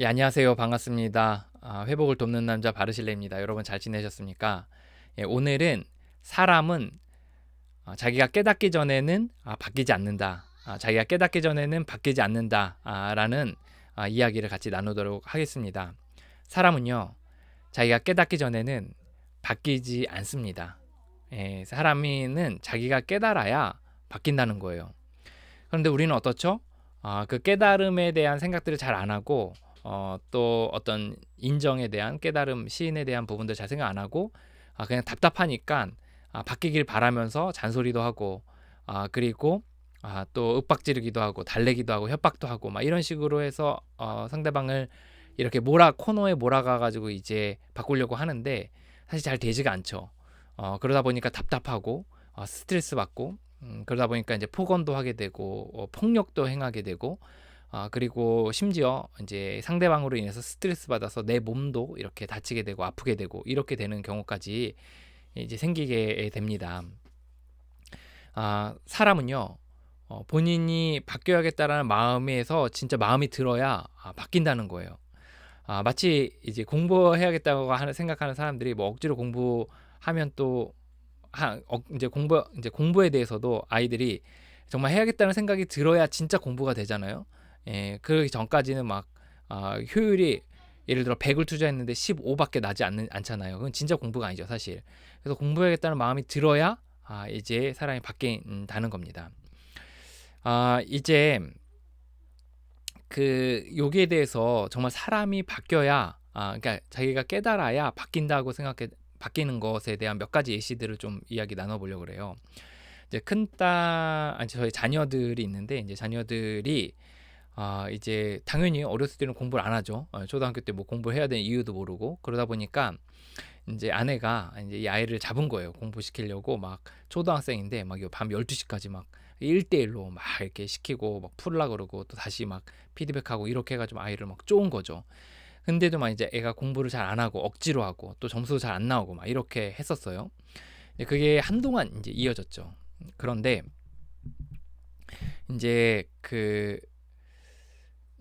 예, 안녕하세요. 반갑습니다. 회복을 돕는 남자 바르실레입니다. 여러분 잘 지내셨습니까? 예, 오늘은 사람은 자기가 깨닫기 전에는 바뀌지 않는다. 자기가 깨닫기 전에는 바뀌지 않는다. 라는 이야기를 같이 나누도록 하겠습니다. 사람은요, 자기가 깨닫기 전에는 바뀌지 않습니다. 예, 사람은 자기가 깨달아야 바뀐다는 거예요. 그런데 우리는 어떻죠? 그 깨달음에 대한 생각들을 잘 안 하고 또 어떤 인정에 대한 깨달음, 시인에 대한 부분들 잘 생각 안 하고 그냥 답답하니까 바뀌길 바라면서 잔소리도 하고 그리고 또 윽박지르기도 하고 달래기도 하고 협박도 하고 막 이런 식으로 해서 상대방을 이렇게 코너에 몰아가 가지고 이제 바꾸려고 하는데 사실 잘 되지가 않죠. 그러다 보니까 답답하고 스트레스 받고 그러다 보니까 이제 폭언도 하게 되고 폭력도 행하게 되고 그리고 심지어 이제 상대방으로 인해서 스트레스 받아서 내 몸도 이렇게 다치게 되고 아프게 되고 이렇게 되는 경우까지 이제 생기게 됩니다. 사람은요, 본인이 바뀌어야겠다라는 마음에서 진짜 마음이 들어야 바뀐다는 거예요. 마치 이제 공부해야겠다고 생각하는 사람들이 뭐 억지로 공부하면 또 이제 공부에 대해서도 아이들이 정말 해야겠다는 생각이 들어야 진짜 공부가 되잖아요. 예, 그러기 전까지는 막 효율이 예를 들어 100을 투자했는데 15밖에 나지 않잖아요. 그건 진짜 공부가 아니죠, 사실. 그래서 공부해야겠다는 마음이 들어야 이제 사람이 바뀐다는 겁니다. 이제 그 여기에 대해서 정말 사람이 바뀌어야 그러니까 자기가 깨달아야 바뀐다고 생각해 바뀌는 것에 대한 몇 가지 예시들을 좀 이야기 나눠보려고 그래요. 이제 저희 자녀들이 있는데 이제 자녀들이 이제 당연히 어렸을 때는 공부를 안 하죠. 초등학교 때 뭐 공부해야 되는 이유도 모르고 그러다 보니까 이제 아내가 이제 이 아이를 잡은 거예요. 공부시키려고 막 초등학생인데 막 밤 12시까지 막 1대1로 막 이렇게 시키고 막 풀라 그러고 또 다시 막 피드백하고 이렇게 해가지고 아이를 막 쪼은 거죠. 근데도 막 이제 애가 공부를 잘 안 하고 억지로 하고 또 점수도 잘 안 나오고 막 이렇게 했었어요. 그게 한동안 이제 이어졌죠. 그런데 이제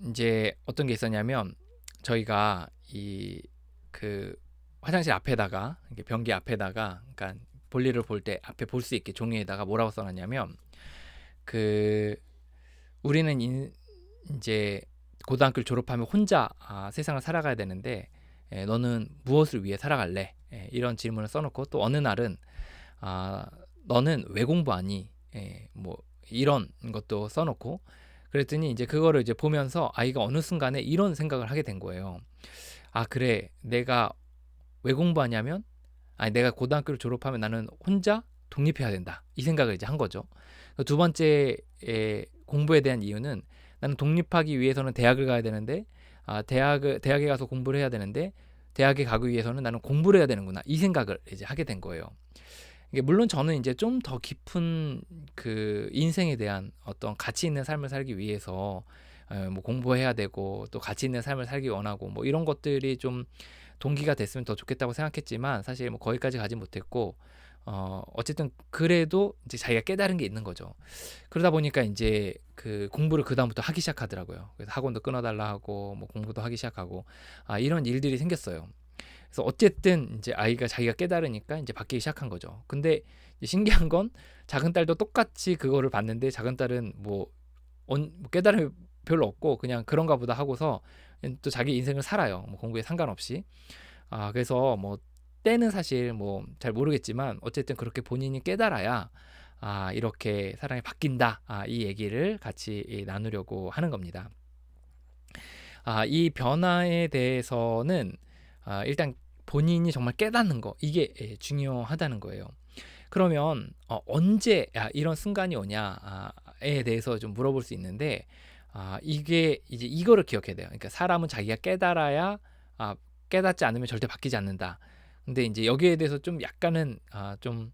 이제 어떤 게 있었냐면 저희가 이 그 화장실 앞에다가 이렇게 변기 앞에다가 그러니까 볼일을 볼 때 앞에 볼 수 있게 종이에다가 뭐라고 써놨냐면 그 우리는 이제 고등학교를 졸업하면 혼자 세상을 살아가야 되는데 너는 무엇을 위해 살아갈래? 이런 질문을 써놓고 또 어느 날은 아, 너는 왜 공부하니? 뭐 이런 것도 써놓고 그랬더니 이제 그거를 이제 보면서 아이가 어느 순간에 이런 생각을 하게 된 거예요. 그래, 내가 왜 공부하냐면, 내가 고등학교를 졸업하면 나는 혼자 독립해야 된다. 이 생각을 이제 한 거죠. 두 번째 공부에 대한 이유는 나는 독립하기 위해서는 대학을 가야 되는데, 대학에 가서 공부를 해야 되는데, 대학에 가기 위해서는 나는 공부를 해야 되는구나. 이 생각을 이제 하게 된 거예요. 이게 물론 저는 이제 좀 더 깊은 그 인생에 대한 어떤 가치 있는 삶을 살기 위해서 뭐 공부해야 되고 또 가치 있는 삶을 살기 원하고 뭐 이런 것들이 좀 동기가 됐으면 더 좋겠다고 생각했지만 사실 뭐 거기까지 가지 못했고 어쨌든 그래도 이제 자기가 깨달은 게 있는 거죠. 그러다 보니까 이제 그 공부를 그다음부터 하기 시작하더라고요. 그래서 학원도 끊어달라 하고 뭐 공부도 하기 시작하고 이런 일들이 생겼어요. 그래서 어쨌든 이제 아이가 자기가 깨달으니까 이제 바뀌기 시작한 거죠. 근데 신기한 건 작은 딸도 똑같이 그거를 봤는데 작은 딸은 뭐 깨달음이 별로 없고 그냥 그런가 보다 하고서 또 자기 인생을 살아요. 뭐 공부에 상관없이. 그래서 뭐 때는 사실 뭐 잘 모르겠지만 어쨌든 그렇게 본인이 깨달아야 이렇게 사람이 바뀐다. 이 얘기를 같이 나누려고 하는 겁니다. 이 변화에 대해서는 일단 본인이 정말 깨닫는 거 이게 중요하다는 거예요. 그러면 언제 이런 순간이 오냐에 대해서 좀 물어볼 수 있는데 이게 이제 이거를 기억해야 돼요. 그러니까 사람은 자기가 깨달아야 깨닫지 않으면 절대 바뀌지 않는다. 근데 이제 여기에 대해서 좀 약간은 좀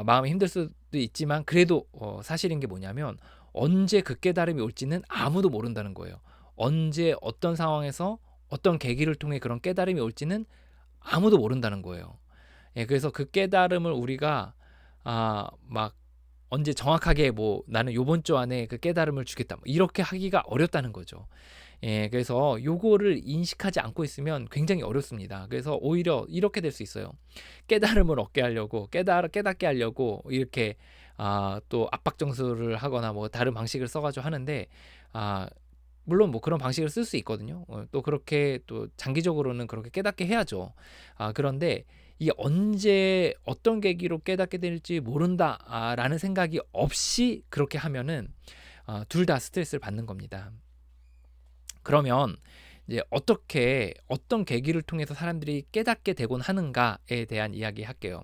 마음이 힘들 수도 있지만 그래도 사실인 게 뭐냐면 언제 그 깨달음이 올지는 아무도 모른다는 거예요. 언제 어떤 상황에서 어떤 계기를 통해 그런 깨달음이 올지는 아무도 모른다는 거예요. 그래서 그 깨달음을 우리가 막 언제 정확하게 뭐 나는 요번 주 안에 그 깨달음을 주겠다 뭐 이렇게 하기가 어렵다는 거죠. 예, 그래서 요거를 인식하지 않고 있으면 굉장히 어렵습니다. 그래서 오히려 이렇게 될 수 있어요. 깨달음을 얻게 하려고 깨닫게 하려고 이렇게 또 압박 정수를 하거나 뭐 다른 방식을 써가지고 하는데 아 물론 뭐 그런 방식을 쓸 수 있거든요. 또 그렇게 또 장기적으로는 그렇게 깨닫게 해야죠. 그런데 이게 언제 어떤 계기로 깨닫게 될지 모른다라는 생각이 없이 그렇게 하면은 둘 다 스트레스를 받는 겁니다. 그러면 이제 어떻게 어떤 계기를 통해서 사람들이 깨닫게 되곤 하는가에 대한 이야기 할게요.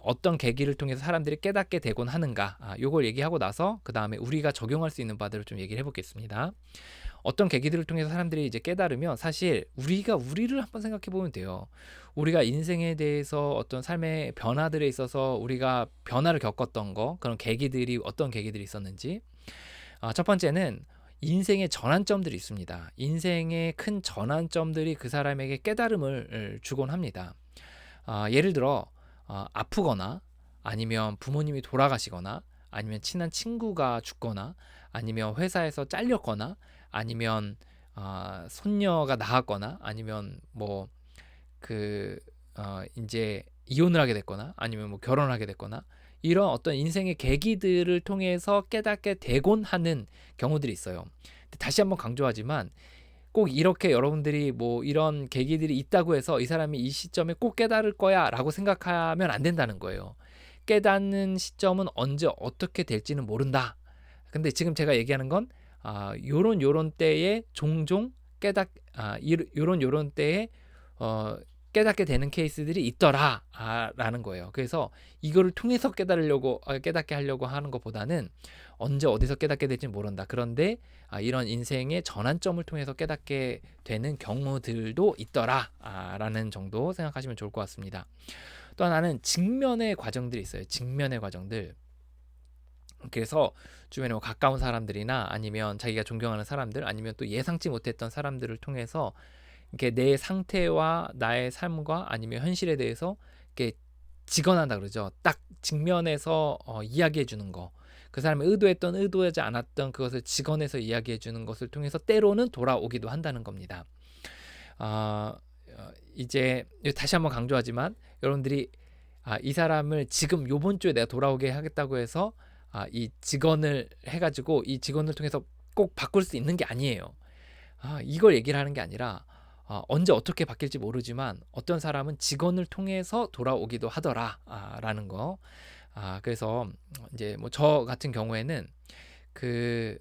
어떤 계기를 통해서 사람들이 깨닫게 되곤 하는가, 요걸 얘기하고 나서 그 다음에 우리가 적용할 수 있는 바들을 좀 얘기를 해보겠습니다. 어떤 계기들을 통해서 사람들이 이제 깨달으면 사실 우리가 우리를 한번 생각해 보면 돼요. 우리가 인생에 대해서 어떤 삶의 변화들에 있어서 우리가 변화를 겪었던 거, 그런 계기들이 어떤 계기들이 있었는지. 첫 번째는 인생의 전환점들이 있습니다. 인생의 큰 전환점들이 그 사람에게 깨달음을 주곤 합니다. 예를 들어 아프거나 아니면 부모님이 돌아가시거나 아니면 친한 친구가 죽거나 아니면 회사에서 잘렸거나 아니면 손녀가 나았거나 아니면 뭐 그 이제 이혼을 하게 됐거나 아니면 뭐 결혼을 하게 됐거나 이런 어떤 인생의 계기들을 통해서 깨닫게 되곤 하는 경우들이 있어요. 다시 한번 강조하지만 꼭 이렇게 여러분들이 뭐 이런 계기들이 있다고 해서 이 사람이 이 시점에 꼭 깨달을 거야 라고 생각하면 안 된다는 거예요. 깨닫는 시점은 언제 어떻게 될지는 모른다. 근데 지금 제가 얘기하는 건 요런 때에 종종 요런 때에 깨닫게 되는 케이스들이 있더라 라는 거예요. 그래서 이거를 통해서 깨닫게 하려고 하는 것보다는 언제 어디서 깨닫게 될지 모른다. 그런데 이런 인생의 전환점을 통해서 깨닫게 되는 경우들도 있더라 라는 정도 생각하시면 좋을 것 같습니다. 또 하나는 직면의 과정들이 있어요. 직면의 과정들. 그래서 주변에 뭐 가까운 사람들이나 아니면 자기가 존경하는 사람들 아니면 또 예상치 못했던 사람들을 통해서 이렇게 내 상태와 나의 삶과 아니면 현실에 대해서 이렇게 직언한다 그러죠. 딱 직면해서 이야기해 주는 거. 그 사람이 의도하지 않았던 그것을 직언해서 이야기해 주는 것을 통해서 때로는 돌아오기도 한다는 겁니다. 이제 다시 한번 강조하지만 여러분들이 이 사람을 지금 요번 주에 내가 돌아오게 하겠다고 해서 이 직언을 해가지고 이 직언을 통해서 꼭 바꿀 수 있는 게 아니에요. 이걸 얘기를 하는 게 아니라 언제 어떻게 바뀔지 모르지만 어떤 사람은 직언을 통해서 돌아오기도 하더라 라는 거. 그래서 이제 뭐 저 같은 경우에는 그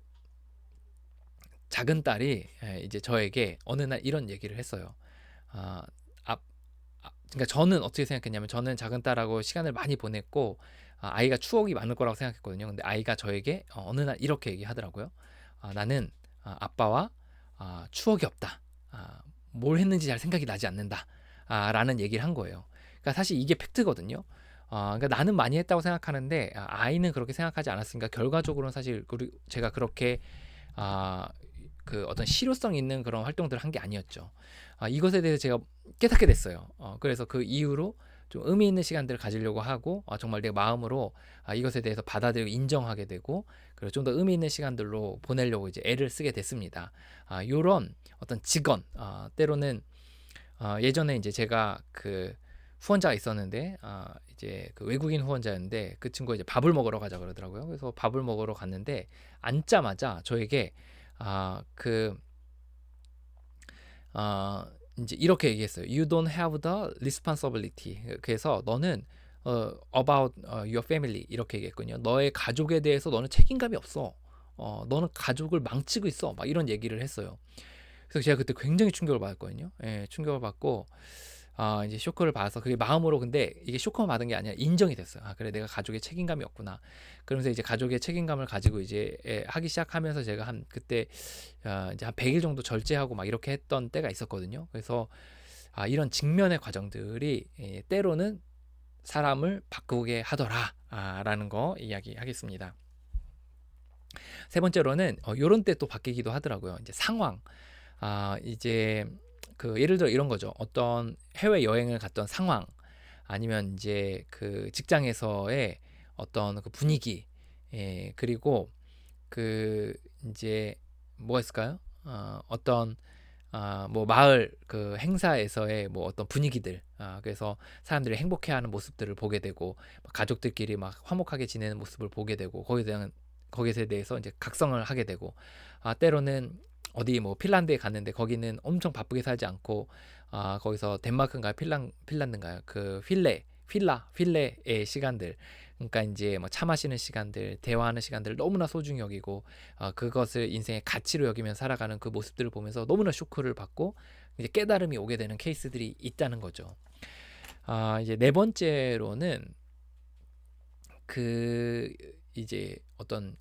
작은 딸이 이제 저에게 어느 날 이런 얘기를 했어요. 아, 그러니까 저는 어떻게 생각했냐면 저는 작은 딸하고 시간을 많이 보냈고 아이가 추억이 많을 거라고 생각했거든요. 근데 아이가 저에게 어느 날 이렇게 얘기하더라고요. 나는 아빠와 추억이 없다. 뭘 했는지 잘 생각이 나지 않는다. 라는 얘기를 한 거예요. 그러니까 사실 이게 팩트거든요. 그러니까 나는 많이 했다고 생각하는데 아이는 그렇게 생각하지 않았으니까 결과적으로는 사실 제가 그렇게 그 어떤 실효성 있는 그런 활동들을 한 게 아니었죠. 이것에 대해서 제가 깨닫게 됐어요. 그래서 그 이후로 좀 의미 있는 시간들을 가지려고 하고 정말 내 마음으로 이것에 대해서 받아들이고 인정하게 되고 그리고 좀 더 의미 있는 시간들로 보내려고 이제 애를 쓰게 됐습니다. 요런 어떤 직언 때로는 예전에 이제 제가 그 후원자가 있었는데 이제 그 외국인 후원자였는데 그 친구가 이제 밥을 먹으러 가자 그러더라고요. 그래서 밥을 먹으러 갔는데 앉자마자 저에게 그 이제 이렇게 얘기했어요. You don't have the responsibility. 그래서 너는 about your family 이렇게 얘기했거든요. 너의 가족에 대해서 너는 책임감이 없어. 너는 가족을 망치고 있어. 막 이런 얘기를 했어요. 그래서 제가 그때 굉장히 충격을 받았거든요. 예, 충격을 받고 이제 쇼크를 받아서 그게 마음으로 근데 이게 쇼크만 받은 게 아니라 인정이 됐어요. 그래 내가 가족의 책임감이 없구나. 그러면서 이제 가족의 책임감을 가지고 이제 하기 시작하면서 제가 한 그때 이제 한 100일 정도 절제하고 막 이렇게 했던 때가 있었거든요. 그래서 이런 직면의 과정들이 때로는 사람을 바꾸게 하더라 라는 거 이야기하겠습니다. 세 번째로는 요런 때 또 바뀌기도 하더라고요. 이제 상황. 이제 그 예를 들어 이런 거죠. 어떤 해외 여행을 갔던 상황 아니면 이제 그 직장에서의 어떤 그 분위기 그리고 그 이제 뭐가 있을까요? 어떤 뭐 마을 그 행사에서의 뭐 어떤 분위기들, 그래서 사람들이 행복해하는 모습들을 보게 되고 가족들끼리 막 화목하게 지내는 모습을 보게 되고 거기에 대해서 이제 각성을 하게 되고, 때로는 어디 뭐 핀란드에 갔는데 거기는 엄청 바쁘게 살지 않고 거기서 덴마크인가요? 핀란드인가요? 그 필레의 시간들, 그러니까 이제 뭐 차 마시는 시간들, 대화하는 시간들을 너무나 소중히 여기고 그것을 인생의 가치로 여기면 살아가는 그 모습들을 보면서 너무나 쇼크를 받고 이제 깨달음이 오게 되는 케이스들이 있다는 거죠. 이제 네 번째로는 그 이제 어떤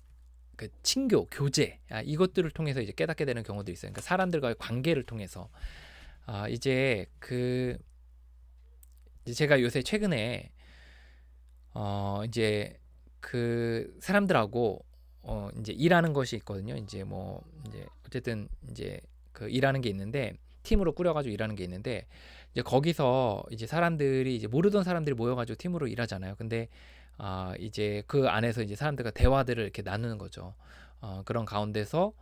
그 친교, 교제, 이것들을 통해서 이제 깨닫게 되는 경우도 있어요. 그러니까 사람들과의 관계를 통해서 이제 이제 제가 요새 최근에 이제 그 사람들하고 이제 일하는 것이 있거든요. 이제 뭐 이제 어쨌든 이제 그 일하는 게 있는데, 팀으로 꾸려가지고 일하는 게 있는데, 이제 거기서 이제 사람들이 이제 모르던 사람들이 모여가지고 팀으로 일하잖아요. 근데 이제 그 안에서 이제 사람들과 대화들을 이렇게 나누는 거죠. 그런 가운데서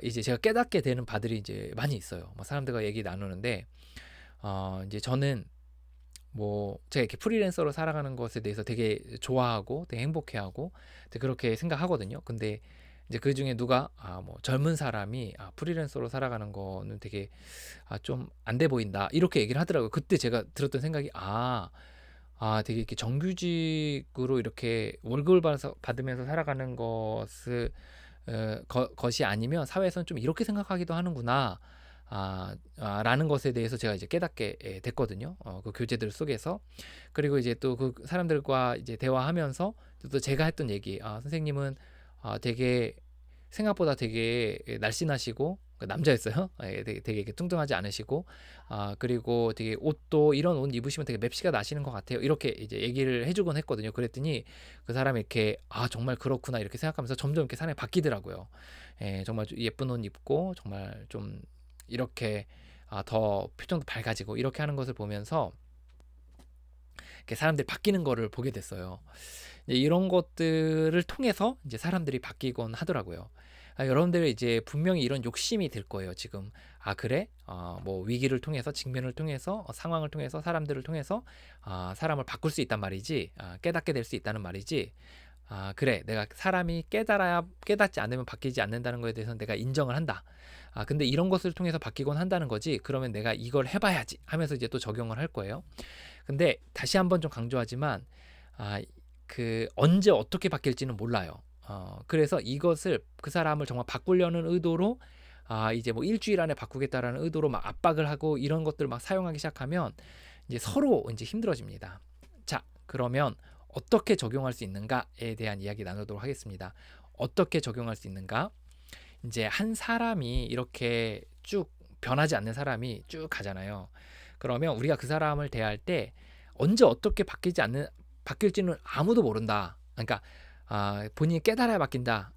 이제 제가 깨닫게 되는 바들이 이제 많이 있어요. 뭐 사람들과 얘기 나누는데 이제 저는 뭐 제가 이렇게 프리랜서로 살아가는 것에 대해서 되게 좋아하고 되게 행복해하고 되게 그렇게 생각하거든요. 근데 이제 그 중에 누가 뭐 젊은 사람이 프리랜서로 살아가는 거는 되게 좀 안 돼 보인다 이렇게 얘기를 하더라고요. 그때 제가 들었던 생각이 되게 이렇게 정규직으로 이렇게 월급을 받으면서 살아가는 것이 아니면 사회에서는 좀 이렇게 생각하기도 하는구나. 라는 것에 대해서 제가 이제 깨닫게 됐거든요. 그 교재들 속에서. 그리고 이제 또 그 사람들과 이제 대화하면서 또 제가 했던 얘기, 선생님은 되게 생각보다 되게 날씬하시고 남자였어요. 되게 이렇게 뚱뚱하지 않으시고 그리고 되게 옷도 이런 옷 입으시면 되게 맵시가 나시는 것 같아요. 이렇게 이제 얘기를 해주곤 했거든요. 그랬더니 그 사람이 이렇게 정말 그렇구나 이렇게 생각하면서 점점 이렇게 사람이 바뀌더라고요. 정말 예쁜 옷 입고 정말 좀 이렇게 더 표정도 밝아지고 이렇게 하는 것을 보면서 이렇게 사람들이 바뀌는 거를 보게 됐어요. 이런 것들을 통해서 이제 사람들이 바뀌곤 하더라고요. 여러분들 이제 분명히 이런 욕심이 들 거예요. 지금 그래? 뭐 위기를 통해서, 직면을 통해서, 상황을 통해서, 사람들을 통해서 사람을 바꿀 수 있단 말이지, 깨닫게 될 수 있다는 말이지. 그래, 내가 사람이 깨닫지 않으면 바뀌지 않는다는 것에 대해서 내가 인정을 한다. 근데 이런 것을 통해서 바뀌곤 한다는 거지. 그러면 내가 이걸 해봐야지 하면서 이제 또 적용을 할 거예요. 근데 다시 한번 좀 강조하지만 그 언제 어떻게 바뀔지는 몰라요. 그래서 이것을 그 사람을 정말 바꾸려는 의도로 이제 뭐 일주일 안에 바꾸겠다라는 의도로 막 압박을 하고 이런 것들을 막 사용하기 시작하면 이제 서로 이제 힘들어집니다. 자, 그러면 어떻게 적용할 수 있는가에 대한 이야기 나누도록 하겠습니다. 어떻게 적용할 수 있는가? 이제 한 사람이 이렇게 쭉 변하지 않는 사람이 쭉 가잖아요. 그러면 우리가 그 사람을 대할 때 언제 어떻게 바뀔지는 아무도 모른다. 그러니까 본인이 깨달아야 바뀐다.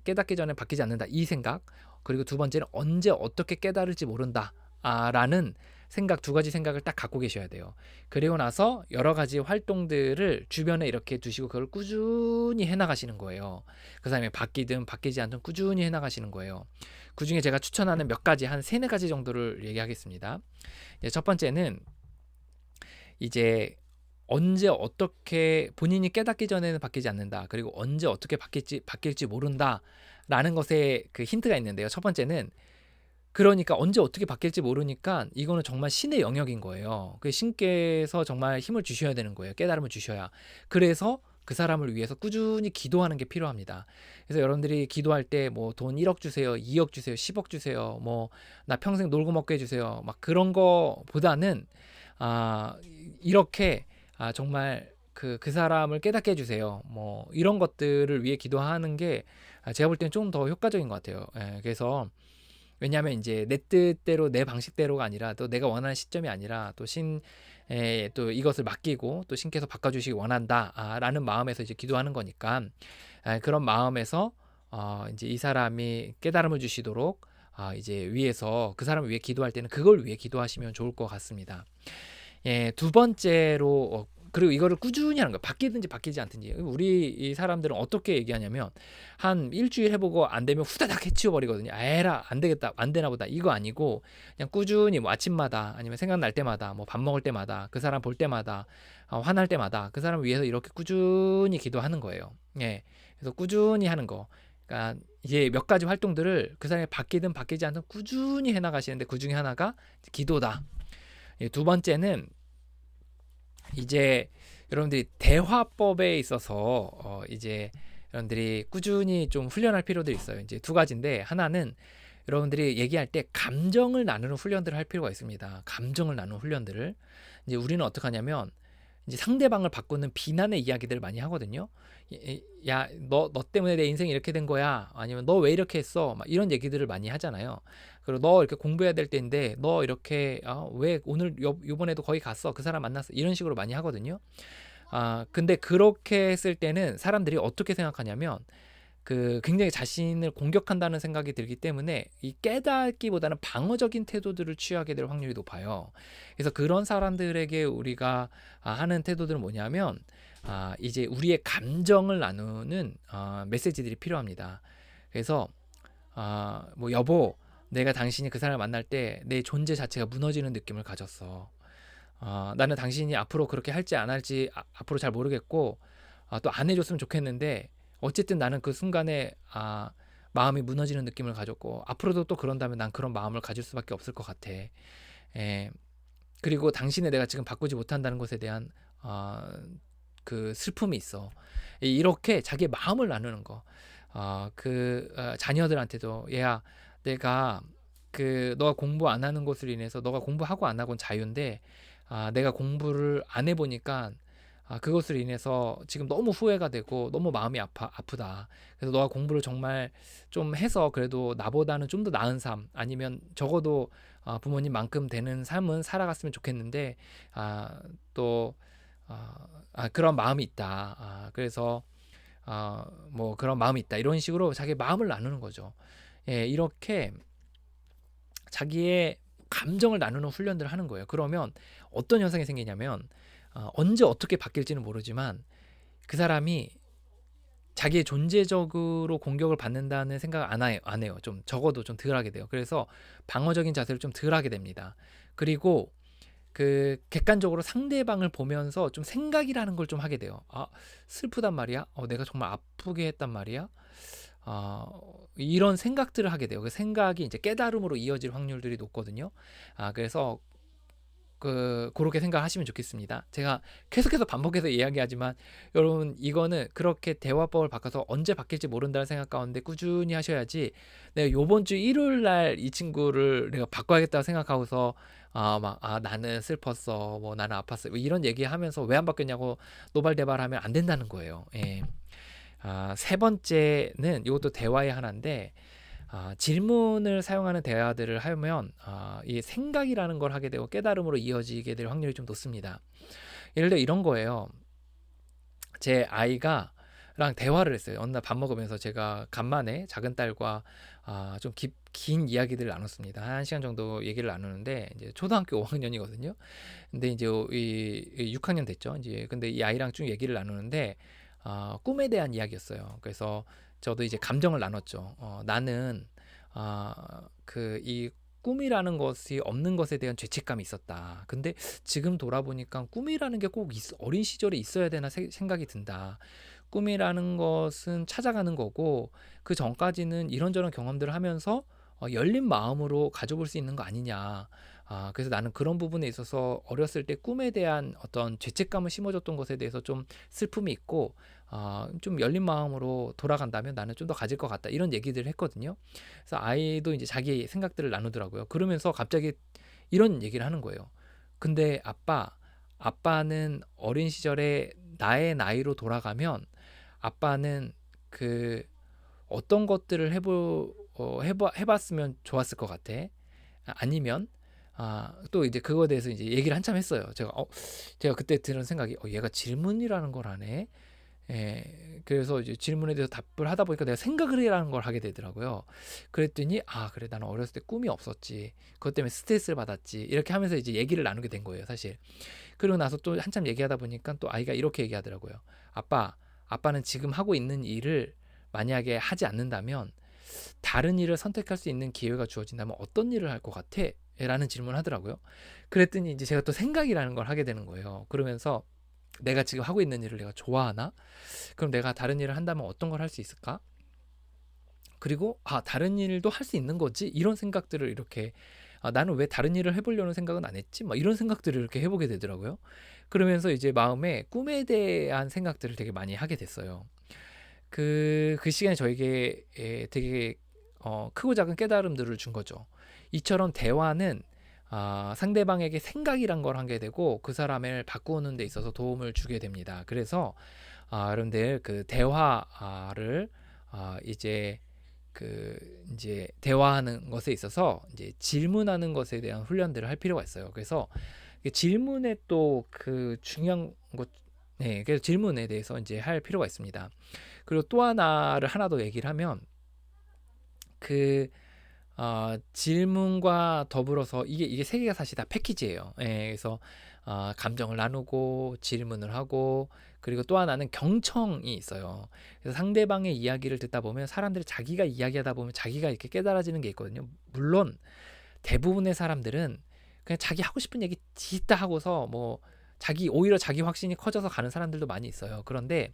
깨닫기 전에 바뀌지 않는다. 이 생각. 그리고 두 번째는 언제 어떻게 깨달을지 모른다. 라는 생각, 두 가지 생각을 딱 갖고 계셔야 돼요. 그리고 나서 여러 가지 활동들을 주변에 이렇게 두시고 그걸 꾸준히 해나가시는 거예요. 그 사람이 바뀌든 바뀌지 않든 꾸준히 해나가시는 거예요. 그 중에 제가 추천하는 몇 가지, 한 세네 가지 정도를 얘기하겠습니다. 첫 번째는 이제 언제 어떻게 본인이 깨닫기 전에는 바뀌지 않는다. 그리고 언제 어떻게 바뀔지 모른다. 라는 것에 그 힌트가 있는데요. 첫 번째는 그러니까 언제 어떻게 바뀔지 모르니까 이거는 정말 신의 영역인 거예요. 그 신께서 정말 힘을 주셔야 되는 거예요. 깨달음을 주셔야. 그래서 그 사람을 위해서 꾸준히 기도하는 게 필요합니다. 그래서 여러분들이 기도할 때 뭐 돈 1억 주세요, 2억 주세요, 10억 주세요, 뭐 나 평생 놀고 먹게 해주세요. 막 그런 거보다는 이렇게 정말 그 사람을 깨닫게 해주세요. 뭐 이런 것들을 위해 기도하는 게 제가 볼 때는 좀 더 효과적인 것 같아요. 그래서 왜냐하면 이제 내 뜻대로 내 방식대로가 아니라 또 내가 원하는 시점이 아니라 또 이것을 맡기고 또 신께서 바꿔주시기 원한다라는 마음에서 이제 기도하는 거니까 그런 마음에서 이제 이 사람이 깨달음을 주시도록 이제 위에서 그 사람을 위해 기도할 때는 그걸 위해 기도하시면 좋을 것 같습니다. 두 번째로 그리고 이거를 꾸준히 하는 거예요. 바뀌든지 바뀌지 않든지. 우리 이 사람들은 어떻게 얘기하냐면 한 일주일 해보고 안 되면 후다닥 해치워버리거든요. 에라 안 되겠다, 안 되나 보다. 이거 아니고 그냥 꾸준히 뭐 아침마다 아니면 생각날 때마다 뭐 밥 먹을 때마다 그 사람 볼 때마다 화날 때마다 그 사람을 위해서 이렇게 꾸준히 기도하는 거예요. 예. 그래서 꾸준히 하는 거. 그러니까 이제 몇 가지 활동들을 그 사람이 바뀌든 바뀌지 않든 꾸준히 해나가시는데 그 중에 하나가 기도다. 두 번째는 이제 여러분들이 대화법에 있어서 이제 여러분들이 꾸준히 좀 훈련할 필요들이 있어요. 이제 두 가지인데 하나는 여러분들이 얘기할 때 감정을 나누는 훈련들을 할 필요가 있습니다. 감정을 나누는 훈련들을 이제 우리는 어떻게 하냐면 이제 상대방을 바꾸는 비난의 이야기들을 많이 하거든요. 야, 너 때문에 내 인생이 이렇게 된 거야. 아니면 너 왜 이렇게 했어? 막 이런 얘기들을 많이 하잖아요. 그리고 너 이렇게 공부해야 될 때인데 너 이렇게 왜 오늘 요번에도 거기 갔어? 그 사람 만났어? 이런 식으로 많이 하거든요. 근데 그렇게 했을 때는 사람들이 어떻게 생각하냐면 그 굉장히 자신을 공격한다는 생각이 들기 때문에 이 깨닫기보다는 방어적인 태도들을 취하게 될 확률이 높아요. 그래서 그런 사람들에게 우리가 하는 태도들은 뭐냐면 이제 우리의 감정을 나누는 메시지들이 필요합니다. 그래서 뭐 여보, 내가 당신이 그 사람을 만날 때 내 존재 자체가 무너지는 느낌을 가졌어. 나는 당신이 앞으로 그렇게 할지 안 할지 앞으로 잘 모르겠고 또 안 해줬으면 좋겠는데 어쨌든 나는 그 순간에 마음이 무너지는 느낌을 가졌고 앞으로도 또 그런다면 난 그런 마음을 가질 수밖에 없을 것 같아. 예, 그리고 당신의 내가 지금 바꾸지 못한다는 것에 대한 그 슬픔이 있어. 이렇게 자기의 마음을 나누는 거. 자녀들한테도 얘야, 내가 너가 공부 안 하는 것으로 인해서 너가 공부하고 안 하고는 자유인데 내가 공부를 안 해보니까 그것으로 인해서 지금 너무 후회가 되고 너무 마음이 아프다. 그래서 너가 공부를 정말 좀 해서 그래도 나보다는 좀 더 나은 삶 아니면 적어도 부모님만큼 되는 삶은 살아갔으면 좋겠는데 또 그런 마음이 있다. 그래서 뭐 그런 마음이 있다. 이런 식으로 자기 마음을 나누는 거죠. 예, 이렇게 자기의 감정을 나누는 훈련들을 하는 거예요. 그러면 어떤 현상이 생기냐면 언제 어떻게 바뀔지는 모르지만 그 사람이 자기의 존재적으로 공격을 받는다는 생각을 안 해요. 좀 적어도 좀 덜 하게 돼요. 그래서 방어적인 자세를 좀 덜 하게 됩니다. 그리고 그 객관적으로 상대방을 보면서 좀 생각이라는 걸 좀 하게 돼요. 슬프단 말이야? 내가 정말 아프게 했단 말이야? 이런 생각들을 하게 돼요. 그 생각이 이제 깨달음으로 이어질 확률들이 높거든요. 그래서 그렇게 생각하시면 좋겠습니다. 제가 계속해서 반복해서 이야기하지만 여러분 이거는 그렇게 대화법을 바꿔서 언제 바뀔지 모른다는 생각 가운데 꾸준히 하셔야지 내가 요번 주 일요일 날 이 친구를 내가 바꿔야겠다고 생각하고서 나는 슬펐어 뭐 나는 아팠어 뭐 이런 얘기하면서 왜 안 바뀌었냐고 노발대발하면 안 된다는 거예요. 예. 세 번째는 이것도 대화의 하나인데 질문을 사용하는 대화들을 하면 이 생각이라는 걸 하게 되고 깨달음으로 이어지게 될 확률이 좀 높습니다. 예를 들어 이런 거예요. 제 아이가 랑 대화를 했어요. 어느 날 밥 먹으면서 제가 간만에 작은 딸과 좀 긴 이야기들을 나눴습니다. 한 시간 정도 얘기를 나누는데 이제 초등학교 5학년이거든요. 근데 이제 이 6학년 됐죠. 이제 근데 이 아이랑 쭉 얘기를 나누는데 꿈에 대한 이야기였어요. 그래서 저도 이제 감정을 나눴죠. 나는 이 꿈이라는 것이 없는 것에 대한 죄책감이 있었다. 근데 지금 돌아보니까 꿈이라는 게 꼭 어린 시절에 있어야 되나 생각이 든다. 꿈이라는 것은 찾아가는 거고 그 전까지는 이런저런 경험들을 하면서 열린 마음으로 가져볼 수 있는 거 아니냐. 그래서 나는 그런 부분에 있어서 어렸을 때 꿈에 대한 어떤 죄책감을 심어줬던 것에 대해서 좀 슬픔이 있고 좀 열린 마음으로 돌아간다면 나는 좀 더 가질 것 같다. 이런 얘기들을 했거든요. 그래서 아이도 이제 자기 생각들을 나누더라고요. 그러면서 갑자기 이런 얘기를 하는 거예요. 근데 아빠는 어린 시절에 나의 나이로 돌아가면 아빠는 어떤 것들을 해봤으면 좋았을 것 같아. 아니면 또 이제 그거에 대해서 이제 얘기를 한참 했어요. 제가 그때 들은 생각이 얘가 질문이라는 걸 하네. 그래서 이제 질문에 대해서 답을 하다 보니까 내가 생각을 해라는 걸 하게 되더라고요. 그랬더니 그래 나는 어렸을 때 꿈이 없었지. 그것 때문에 스트레스를 받았지. 이렇게 하면서 이제 얘기를 나누게 된 거예요, 사실. 그러고 나서 또 한참 얘기하다 보니까 또 아이가 이렇게 얘기하더라고요. 아빠는 지금 하고 있는 일을 만약에 하지 않는다면 다른 일을 선택할 수 있는 기회가 주어진다면 어떤 일을 할 것 같아? 라는 질문을 하더라고요. 그랬더니 이제 제가 또 생각이라는 걸 하게 되는 거예요. 그러면서 내가 지금 하고 있는 일을 내가 좋아하나? 그럼 내가 다른 일을 한다면 어떤 걸 할 수 있을까? 그리고 다른 일도 할 수 있는 거지? 이런 생각들을 이렇게 나는 왜 다른 일을 해보려는 생각은 안 했지? 막 이런 생각들을 이렇게 해보게 되더라고요. 그러면서 이제 마음에 꿈에 대한 생각들을 되게 많이 하게 됐어요. 그 시간에 저에게 되게 크고 작은 깨달음들을 준 거죠. 이처럼 대화는 상대방에게 생각이란 걸 하게 되고 그 사람을 바꾸는 데 있어서 도움을 주게 됩니다. 그래서 여러분들 그 대화를 이제 대화하는 것에 있어서 이제 질문하는 것에 대한 훈련들을 할 필요가 있어요. 그래서 질문에 또 그 중요한 것, 그래서 질문에 대해서 이제 할 필요가 있습니다. 그리고 또 하나를 하나 더 얘기를 하면 그 질문과 더불어서 이게 세 개가 사실 다 패키지예요. 그래서 감정을 나누고 질문을 하고 그리고 또 하나는 경청이 있어요. 그래서 상대방의 이야기를 듣다 보면 사람들이 자기가 이야기하다 보면 자기가 이렇게 깨달아지는 게 있거든요. 물론 대부분의 사람들은 그냥 자기 하고 싶은 얘기 짓다 하고서 뭐 오히려 자기 확신이 커져서 가는 사람들도 많이 있어요. 그런데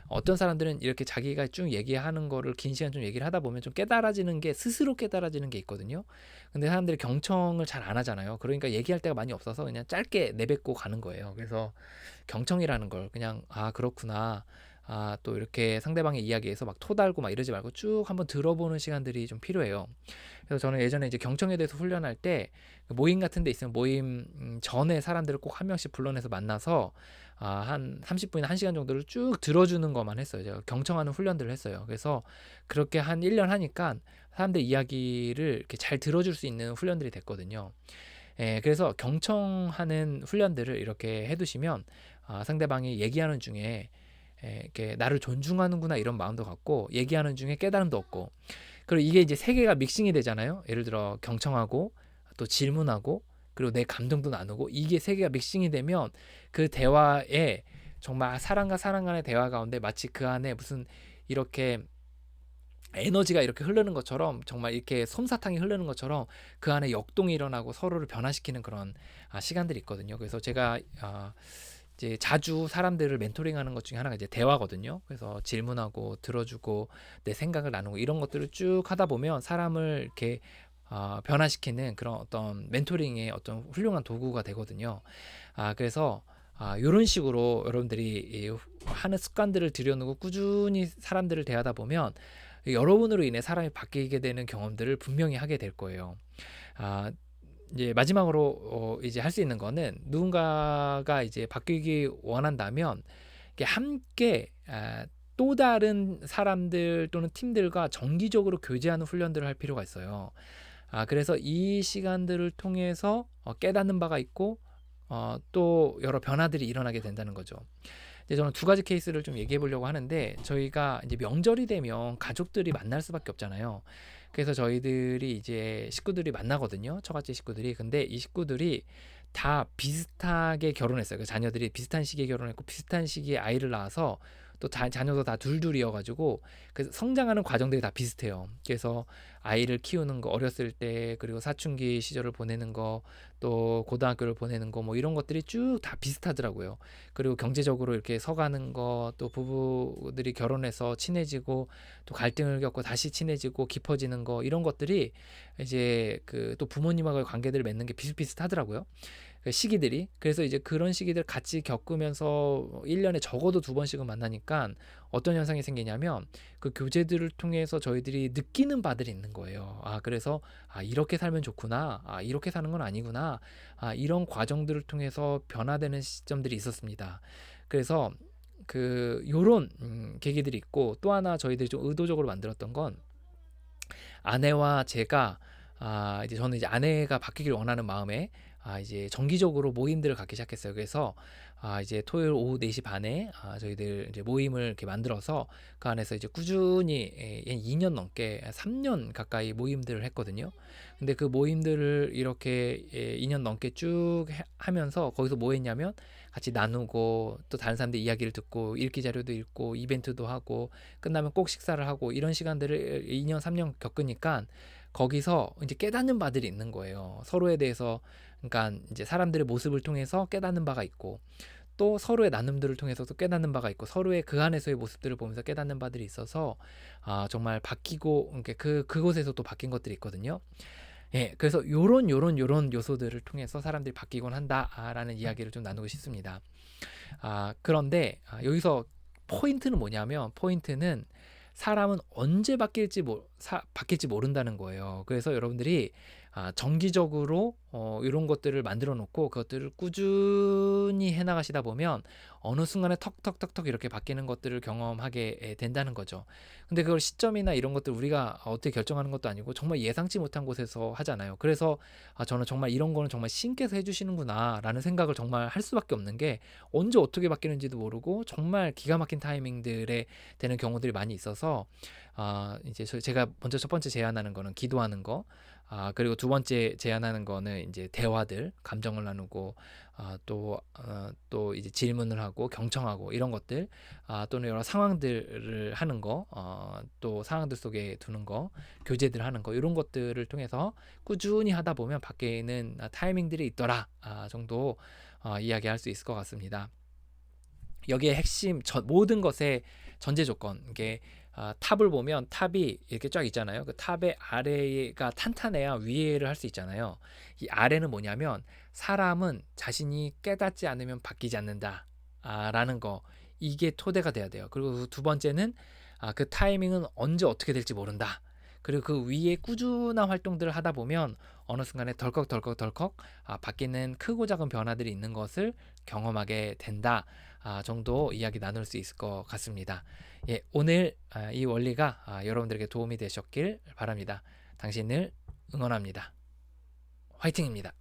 어떤 사람들은 이렇게 자기가 쭉 얘기하는 거를 긴 시간 좀 얘기를 하다 보면 좀 깨달아지는 게 스스로 깨달아지는 게 있거든요. 근데 사람들이 경청을 잘 안 하잖아요. 그러니까 얘기할 데가 많이 없어서 그냥 짧게 내뱉고 가는 거예요. 그래서 경청이라는 걸 그냥 그렇구나. 또 이렇게 상대방의 이야기에서 막 토달고 막 이러지 말고 쭉 한번 들어보는 시간들이 좀 필요해요. 그래서 저는 예전에 이제 경청에 대해서 훈련할 때 모임 같은 데 있으면 모임 전에 사람들을 꼭 한 명씩 불러내서 만나서 한 30분이나 1시간 정도를 쭉 들어주는 것만 했어요. 제가 경청하는 훈련들을 했어요. 그래서 그렇게 한 1년 하니까 사람들 이야기를 이렇게 잘 들어줄 수 있는 훈련들이 됐거든요. 그래서 경청하는 훈련들을 이렇게 해두시면 상대방이 얘기하는 중에 이렇게 나를 존중하는구나 이런 마음도 갖고 얘기하는 중에 깨달음도 얻고 그리고 이게 이제 세 개가 믹싱이 되잖아요. 예를 들어 경청하고 또 질문하고 그리고 내 감정도 나누고 이게 세 개가 믹싱이 되면 그 대화에 정말 사람과 사람 간의 대화 가운데 마치 그 안에 무슨 이렇게 에너지가 이렇게 흐르는 것처럼 정말 이렇게 솜사탕이 흐르는 것처럼 그 안에 역동이 일어나고 서로를 변화시키는 그런 시간들이 있거든요. 그래서 제가 이제 자주 사람들을 멘토링하는 것 중에 하나가 이제 대화거든요. 그래서 질문하고 들어주고 내 생각을 나누고 이런 것들을 쭉 하다 보면 사람을 이렇게 변화시키는 그런 어떤 멘토링의 어떤 훌륭한 도구가 되거든요. 그래서 이런 식으로 여러분들이 하는 습관들을 들여놓고 꾸준히 사람들을 대하다 보면 여러분으로 인해 사람이 바뀌게 되는 경험들을 분명히 하게 될 거예요. 이제 마지막으로 이제 할 수 있는 거는 누군가가 이제 바뀌기 원한다면 이게 함께 또 다른 사람들 또는 팀들과 정기적으로 교제하는 훈련들을 할 필요가 있어요. 그래서 이 시간들을 통해서 깨닫는 바가 있고 또 여러 변화들이 일어나게 된다는 거죠. 이제 저는 두 가지 케이스를 좀 얘기해 보려고 하는데 저희가 이제 명절이 되면 가족들이 만날 수밖에 없잖아요. 그래서 저희들이 이제 식구들이 만나거든요. 처갓집 식구들이. 근데 이 식구들이 다 비슷하게 결혼했어요. 그 자녀들이 비슷한 시기에 결혼했고 비슷한 시기에 아이를 낳아서 또 자녀도 다 둘둘이어가지고 그 성장하는 과정들이 다 비슷해요. 그래서 아이를 키우는 거 어렸을 때 그리고 사춘기 시절을 보내는 거 또 고등학교를 보내는 거 뭐 이런 것들이 쭉 다 비슷하더라고요. 그리고 경제적으로 이렇게 서가는 거 또 부부들이 결혼해서 친해지고 또 갈등을 겪고 다시 친해지고 깊어지는 거 이런 것들이 이제 그 또 부모님하고의 관계들을 맺는 게 비슷비슷하더라고요. 그 시기들이. 그래서 이제 그런 시기들 같이 겪으면서 1년에 적어도 2번씩은 만나니까 어떤 현상이 생기냐면 그 교제들을 통해서 저희들이 느끼는 바들이 있는 거예요. 그래서 이렇게 살면 좋구나. 이렇게 사는 건 아니구나. 이런 과정들을 통해서 변화되는 시점들이 있었습니다. 그래서 그 요런 계기들이 있고 또 하나 저희들이 좀 의도적으로 만들었던 건 아내와 제가 이제 저는 이제 아내가 바뀌길 원하는 마음에 이제 정기적으로 모임들을 갖기 시작했어요. 그래서 이제 토요일 오후 4시 반에 저희들 이제 모임을 이렇게 만들어서 그 안에서 이제 꾸준히 2년 넘게 3년 가까이 모임들을 했거든요. 근데 그 모임들을 이렇게 2년 넘게 쭉 하면서 거기서 뭐 했냐면 같이 나누고 또 다른 사람들 이야기를 듣고 읽기 자료도 읽고 이벤트도 하고 끝나면 꼭 식사를 하고 이런 시간들을 2년 3년 겪으니까 거기서 이제 깨닫는 바들이 있는 거예요. 서로에 대해서. 그러니까 이제 사람들의 모습을 통해서 깨닫는 바가 있고 또 서로의 나눔들을 통해서도 깨닫는 바가 있고 서로의 그 안에서의 모습들을 보면서 깨닫는 바들이 있어서 정말 바뀌고 그러니까 그곳에서 또 바뀐 것들이 있거든요. 예, 그래서 요런 요소들을 통해서 사람들이 바뀌곤 한다라는 이야기를 좀 나누고 싶습니다. 그런데 여기서 포인트는 뭐냐면 포인트는 사람은 언제 바뀔지 모른다는 거예요. 그래서 여러분들이 정기적으로 이런 것들을 만들어 놓고 그것들을 꾸준히 해 나가시다 보면 어느 순간에 턱턱턱턱 이렇게 바뀌는 것들을 경험하게 된다는 거죠. 근데 그걸 시점이나 이런 것들 우리가 어떻게 결정하는 것도 아니고 정말 예상치 못한 곳에서 하잖아요. 그래서 저는 정말 이런 거는 정말 신께서 해주시는구나라는 생각을 정말 할 수밖에 없는 게 언제 어떻게 바뀌는지도 모르고 정말 기가 막힌 타이밍들에 되는 경우들이 많이 있어서 이제 제가 먼저 첫 번째 제안하는 거는 기도하는 거, 그리고 두 번째 제안하는 거는 이제 대화들, 감정을 나누고 또 이제 질문을 하고 경청하고 이런 것들, 또는 여러 상황들을 하는 거, 또 상황들 속에 두는 거, 교제들 하는 거 이런 것들을 통해서 꾸준히 하다 보면 바뀌는 타이밍들이 있더라 정도 이야기할 수 있을 것 같습니다. 여기에 핵심 모든 것의 전제 조건 이게 탑을 보면 탑이 이렇게 쫙 있잖아요. 그 탑의 아래가 탄탄해야 위에를 할 수 있잖아요. 이 아래는 뭐냐면 사람은 자신이 깨닫지 않으면 바뀌지 않는다 라는 거, 이게 토대가 돼야 돼요. 그리고 그두 번째는 그 타이밍은 언제 어떻게 될지 모른다. 그리고 그 위에 꾸준한 활동들을 하다 보면 어느 순간에 덜컥 바뀌는 크고 작은 변화들이 있는 것을 경험하게 된다 정도 이야기 나눌 수 있을 것 같습니다. 예, 오늘 이 원리가 여러분들에게 도움이 되셨길 바랍니다. 당신을 응원합니다. 화이팅입니다.